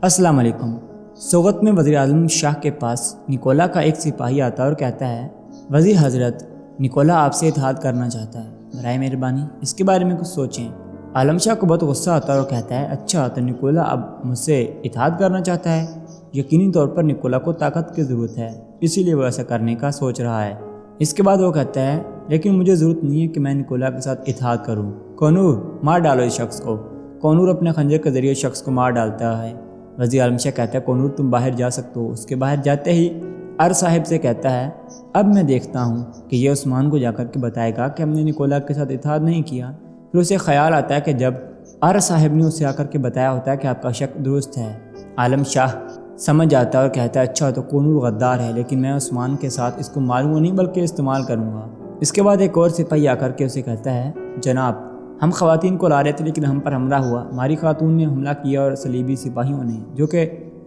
अस्सलाम वालेकुम। सोगत में वज़ीर आज़म शाह के पास निकोला का एक सिपाही आता है और कहता है, वज़ीर हज़रत, निकोला आपसे इत्तेहाद करना चाहता है, बराए मेहरबानी इसके बारे में कुछ सोचें। आलम शाह को बहुत गुस्सा आता है और कहता है, अच्छा तो निकोला अब मुझसे इत्तेहाद करना चाहता है। यकीनी तौर पर निकोला को ताकत की ज़रूरत है, इसीलिए वो ऐसा करने का सोच रहा है। इसके बाद वो कहता है, लेकिन मुझे ज़रूरत नहीं है कि मैं निकोला के साथ इत्तेहाद करूँ। कोनूर, मार डालो इस शख्स को। कोनूर अपने खंजर के ज़रिए शख्स को मार डालता है। वज़ीर आलम शाह कहता है, कोनूर तुम बाहर जा सकते हो। उसके बाहर जाते ही अर साहिब से कहता है, अब मैं देखता हूँ कि ये उस्मान को जाकर के बताएगा कि हमने निकोला के साथ इत्तेहाद नहीं किया। फिर उसे ख्याल आता है कि जब अर साहिब ने उसे आकर के बताया होता है कि आपका शक दुरुस्त है। आलम शाह समझ जाता है और कहता है, अच्छा तो कोनूर गद्दार है, लेकिन मैं उस्मान के साथ इसको मारूंगा नहीं बल्कि इस्तेमाल करूँगा। इसके बाद एक और सिपाही आकर के उसे कहता है, जनाब हम ख़वातीन को ला रहे थे लेकिन हम पर हमला हुआ। हमारी खातून ने हमला किया और सलीबी सिपाहियों ने, जो कि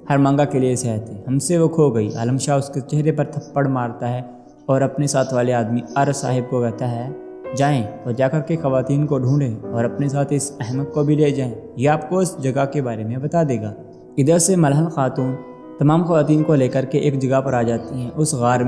हरमंगा के लिए से थे, हमसे वो खो गई। आलम शाह उसके चेहरे पर थप्पड़ मारता है और अपने साथ वाले आदमी अर साहिब को कहता है, जाएं और जाकर के ख़वातीन को ढूंढें और अपने साथ इस अहमक को भी ले जाएं, ये आपको उस जगह के बारे में बता देगा। इधर से मलहन खातून तमाम ख़वातीन को लेकर के एक जगह पर आ जाती हैं, उस गार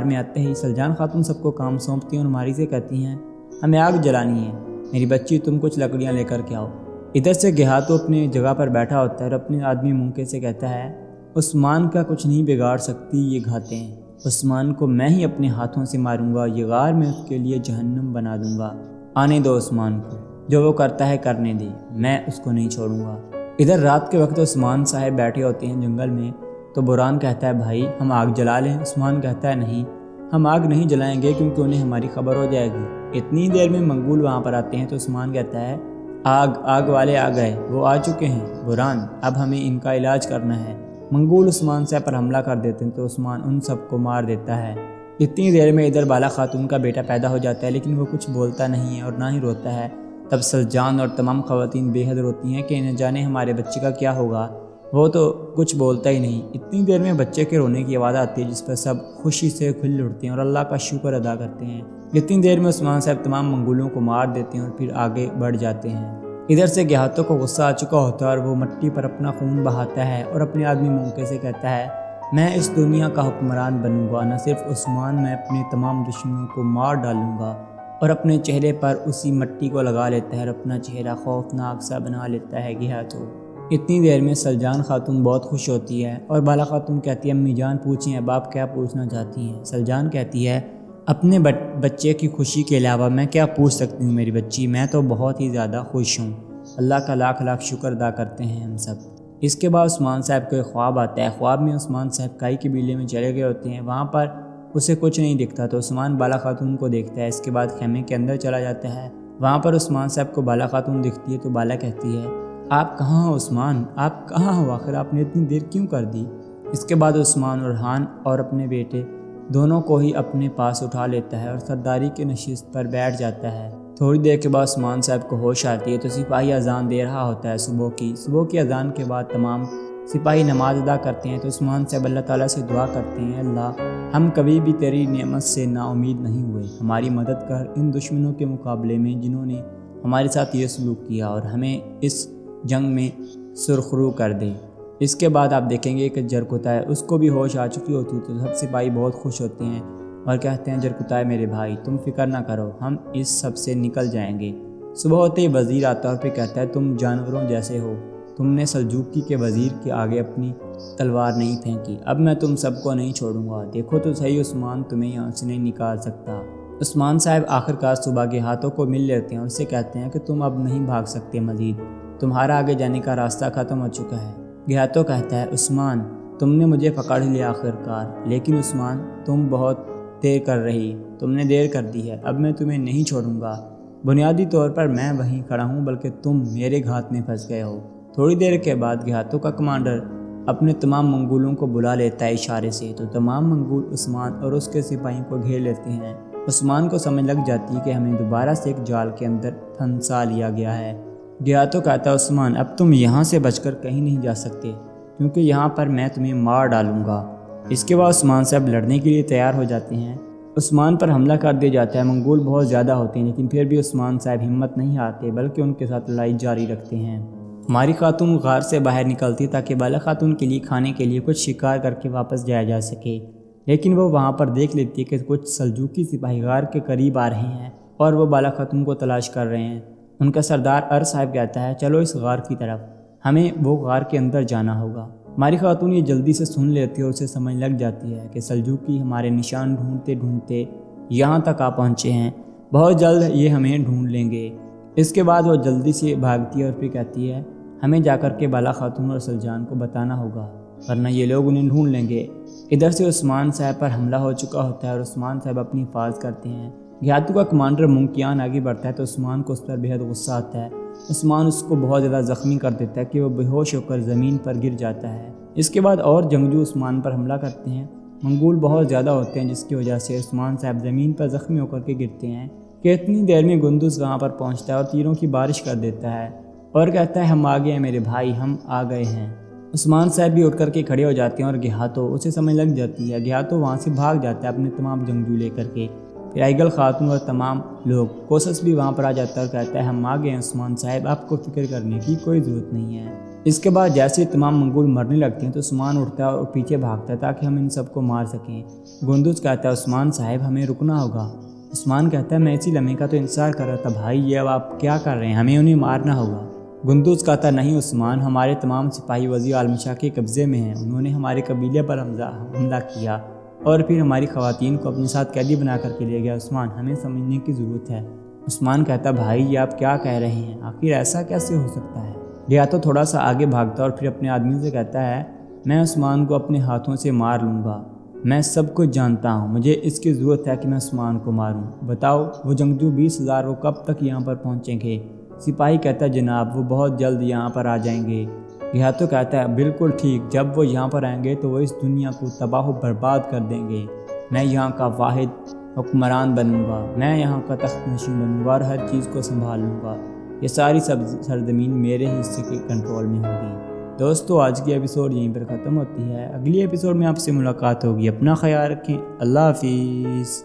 में आते ही सलजान खातून सबको काम सौंपती हैं और हमारी से कहती हैं, हमें आग जलानी है, मेरी बच्ची तुम कुछ लकड़ियाँ लेकर के आओ। इधर से गेहातो अपनी जगह पर बैठा होता है और अपने आदमी मुंके से कहता है, उस्मान का कुछ नहीं बिगाड़ सकती ये घातें, उस्मान को मैं ही अपने हाथों से मारूंगा, ये गार में उसके लिए जहन्नुम बना दूंगा। आने दो उस्मान को, जो वो करता है करने दे, मैं उसको नहीं छोड़ूंगा। इधर रात के वक्त उस्मान साहब बैठे होते हैं जंगल में, तो बुरान कहता है, भाई हम आग जला लें। उस्मान कहता है, नहीं हम आग नहीं जलाएंगे क्योंकि उन्हें हमारी खबर हो जाएगी। इतनी देर में मंगूल वहाँ पर आते हैं तो उस्मान कहता है, आग वाले आ गए, वो आ चुके हैं बुरान, अब हमें इनका इलाज करना है। मंगूल उस्मान साहब पर हमला कर देते हैं तो उस्मान उन सबको मार देता है। इतनी देर में इधर बाला खातून का बेटा पैदा हो जाता है, लेकिन वो कुछ बोलता नहीं है और ना ही रोता है। तब सलजान और तमाम ख़वातीन बेहद रोती हैं कि न जाने हमारे बच्चे का क्या होगा। वो तो कुछ बोलता ही नहीं। इतनी देर में बच्चे के रोने की आवाज़ आती है, जिस पर सब खुशी से खिल उठते हैं और अल्लाह का शुक्र अदा करते हैं। इतनी देर में उस्मान साहब तमाम मंगोलों को मार देते हैं और फिर आगे बढ़ जाते हैं। इधर से गेहातों को गुस्सा आ चुका होता है और वो मिट्टी पर अपना खून बहाता है और अपने आदमी मुंके से कहता है, मैं इस दुनिया का हुक्मरान बनूंगा, न सिर्फ उस्मान, मैं अपने तमाम दुश्मनों को मार डालूंगा। और अपने चेहरे पर उसी मिट्टी को लगा लेता है और अपना चेहरा खौफनाक सा बना लेता है गेहातों। इतनी देर में सलजान खातून बहुत खुश होती है और बाला खातून कहती है, अम्मी जान पूछें अब आप क्या पूछना चाहती हैं। सलजान कहती है, अपने बच्चे की खुशी के अलावा मैं क्या पूछ सकती हूँ मेरी बच्ची, मैं तो बहुत ही ज़्यादा खुश हूँ। अल्लाह का लाख लाख शुक्र अदा करते हैं हम सब। इसके बाद उस्मान साहब को एक ख्वाब आता है। ख्वाब में उस्मान साहब काई के बिले में चले गए होते हैं, वहाँ पर उसे कुछ नहीं दिखता तो उस्मान बाला खातून को देखता है। इसके बाद खेमे के अंदर चला जाता है। वहाँ पर उस्मान साहब को बाला खातून दिखती है तो बाला कहती है, आप कहाँ हो उस्मान, आप कहाँ हो, आखिर आपने इतनी देर क्यों कर दी। इसके बाद उस्मान उरहान और अपने बेटे दोनों को ही अपने पास उठा लेता है और सरदारी के नशिस्त पर बैठ जाता है। थोड़ी देर के बाद उस्मान साहब को होश आती है तो सिपाही अजान दे रहा होता है सुबह की अजान के बाद तमाम सिपाही नमाज अदा करते हैं तो उस्मान साहब अल्लाह ताला से दुआ करते हैं, अल्लाह हम कभी भी तेरी नेमत से नाउमीद नहीं हुए, हमारी मदद कर इन दुश्मनों के मुकाबले में जिन्होंने हमारे साथ ये सलूक किया और हमें इस जंग में सुरखरू कर दे। इसके बाद आप देखेंगे कि जरकुताय उसको भी होश आ चुकी होती है तो सब सिपाही बहुत खुश होते हैं और कहते हैं, जरकुताय मेरे भाई तुम फिक्र ना करो, हम इस सब से निकल जाएंगे। सुबह होते ही वज़ीर आता है और फिर कहता है, तुम जानवरों जैसे हो, तुमने सल्जूकी के वज़ीर के आगे अपनी तलवार नहीं फेंकी, अब मैं तुम सबको नहीं छोड़ूंगा, देखो तो सही उस्मान तुम्हें यहाँ से नहीं निकाल सकता। उस्मान साहब आखिरकार सुबह के हाथों को मिल लेते हैं और उससे कहते हैं कि तुम अब नहीं भाग सकते मज़ीद, तुम्हारा आगे जाने का रास्ता ख़त्म हो चुका है। गेहातो कहता है, उस्मान तुमने मुझे पकड़ लिया आखिरकार, लेकिन उस्मान तुम बहुत देर कर रही, तुमने देर कर दी है, अब मैं तुम्हें नहीं छोड़ूंगा। बुनियादी तौर पर मैं वहीं खड़ा हूँ, बल्कि तुम मेरे घात में फंस गए हो। थोड़ी देर के बाद गेहातो का कमांडर अपने तमाम मंगोलों को बुला लेता है इशारे से, तो तमाम मंगोल उस्मान और उसके सिपाहियों को घेर लेते हैं। उस्मान को समझ लग जाती है कि हमें दोबारा से एक जाल के अंदर फंसा लिया गया है। गेहातो कहता है, उस्मान अब तुम यहाँ से बचकर कहीं नहीं जा सकते, क्योंकि यहाँ पर मैं तुम्हें मार डालूंगा। इसके बाद उस्मान साहब लड़ने के लिए तैयार हो जाते हैं। उस्मान पर हमला कर दिया जाता है। मंगोल बहुत ज़्यादा होते हैं, लेकिन फिर भी उस्मान साहब हिम्मत नहीं हारते, बल्कि उनके साथ लड़ाई जारी रखते हैं। ہماری خاتون غار سے باہر نکلتی تاکہ بالا خاتون کے لیے کھانے کے لیے کچھ شکار کر کے واپس جایا جا سکے، لیکن وہ وہاں پر دیکھ لیتی ہے کہ کچھ سلجوقی سپاہی غار کے قریب آ رہے ہیں اور وہ بالا خاتون کو تلاش کر رہے ہیں۔ ان کا سردار ار صاحب کہتا ہے چلو اس غار کی طرف، ہمیں وہ غار کے اندر جانا ہوگا۔ ہماری خاتون یہ جلدی سے سن لیتی ہے اور اسے سمجھ لگ جاتی ہے کہ سلجوقی ہمارے نشان ڈھونڈتے ڈھونڈتے یہاں تک آ پہنچے ہیں، بہت جلد یہ ہمیں ڈھونڈ لیں گے۔ اس کے بعد وہ جلدی سے بھاگتی ہے اور پھر کہتی ہے ہمیں جا کر کے بالا خاتون اور سلجان کو بتانا ہوگا ورنہ یہ لوگ انہیں ڈھونڈ لیں گے۔ ادھر سے عثمان صاحب پر حملہ ہو چکا ہوتا ہے اور عثمان صاحب اپنی حفاظت کرتے ہیں۔ دیہاتوں کا کمانڈر منکیان آگے بڑھتا ہے تو عثمان کو اس پر بے حد غصہ آتا ہے۔ عثمان اس کو بہت زیادہ زخمی کر دیتا ہے کہ وہ بے ہوش ہو کر زمین پر گر جاتا ہے۔ اس کے بعد اور جنگجو عثمان پر حملہ کرتے ہیں۔ منگول بہت زیادہ ہوتے ہیں جس کی وجہ سے عثمان صاحب زمین پر زخمی ہو کر کے گرتے ہیں کہ اتنی دیر میں گندوز وہاں پر پہنچتا ہے اور تیروں کی بارش کر دیتا ہے اور کہتا ہے ہم آ گئے ہیں میرے بھائی، ہم آ گئے ہیں۔ عثمان صاحب بھی اٹھ کر کے کھڑے ہو جاتے ہیں اور گہاتو اسے سمجھ لگ جاتی ہے۔ گہاتو وہاں سے بھاگ جاتا ہے اپنے تمام جنگجو لے کر کے۔ پھر آئیگل خاتون اور تمام لوگ، کوسس بھی وہاں پر آ جاتا ہے اور کہتا ہے ہم آ گئے ہیں عثمان صاحب، آپ کو فکر کرنے کی کوئی ضرورت نہیں ہے۔ اس کے بعد جیسے تمام منگول مرنے لگتے ہیں تو عثمان اٹھتا ہے اور پیچھے بھاگتا ہے تاکہ ہم ان سب کو مار سکیں۔ گندوز کہتا ہے عثمان صاحب ہمیں رکنا ہوگا۔ عثمان کہتا ہے میں اسی لمحے کا تو انتظار کر رہا تھا بھائی، یہ اب آپ کیا کر رہے ہیں، ہمیں انہیں مارنا ہوگا۔ گندوز کہتا نہیں عثمان، ہمارے تمام سپاہی وزیر عالم شاہ کے قبضے میں ہیں، انہوں نے ہمارے قبیلے پر حملہ کیا اور پھر ہماری خواتین کو اپنے ساتھ قیدی بنا کر کے لے گیا۔ عثمان ہمیں سمجھنے کی ضرورت ہے۔ عثمان کہتا بھائی یہ آپ کیا کہہ رہے ہیں، آخر ایسا کیسے ہو سکتا ہے؟ گیا تو تھوڑا سا آگے بھاگتا اور پھر اپنے آدمی سے کہتا ہے میں عثمان کو اپنے ہاتھوں سے مار لوں گا، میں سب کچھ جانتا ہوں، مجھے اس کی ضرورت ہے کہ میں عثمان کو ماروں۔ بتاؤ وہ جنگجو 20,000 وہ کب تک یہاں پر پہنچیں گے؟ سپاہی کہتا ہے جناب وہ بہت جلد یہاں پر آ جائیں گے۔ گہاتو کہتا ہے بالکل ٹھیک، جب وہ یہاں پر آئیں گے تو وہ اس دنیا کو تباہ و برباد کر دیں گے، میں یہاں کا واحد حکمران بنوں گا، میں یہاں کا تخت نشین بنوں گا اور ہر چیز کو سنبھال لوں گا، یہ ساری سرزمین میرے حصے کے کنٹرول میں ہوگی۔ دوستو آج کی ایپیسوڈ یہیں پر ختم ہوتی ہے، اگلی ایپیسوڈ میں آپ سے ملاقات ہوگی، اپنا خیال رکھیں، اللہ حافظ۔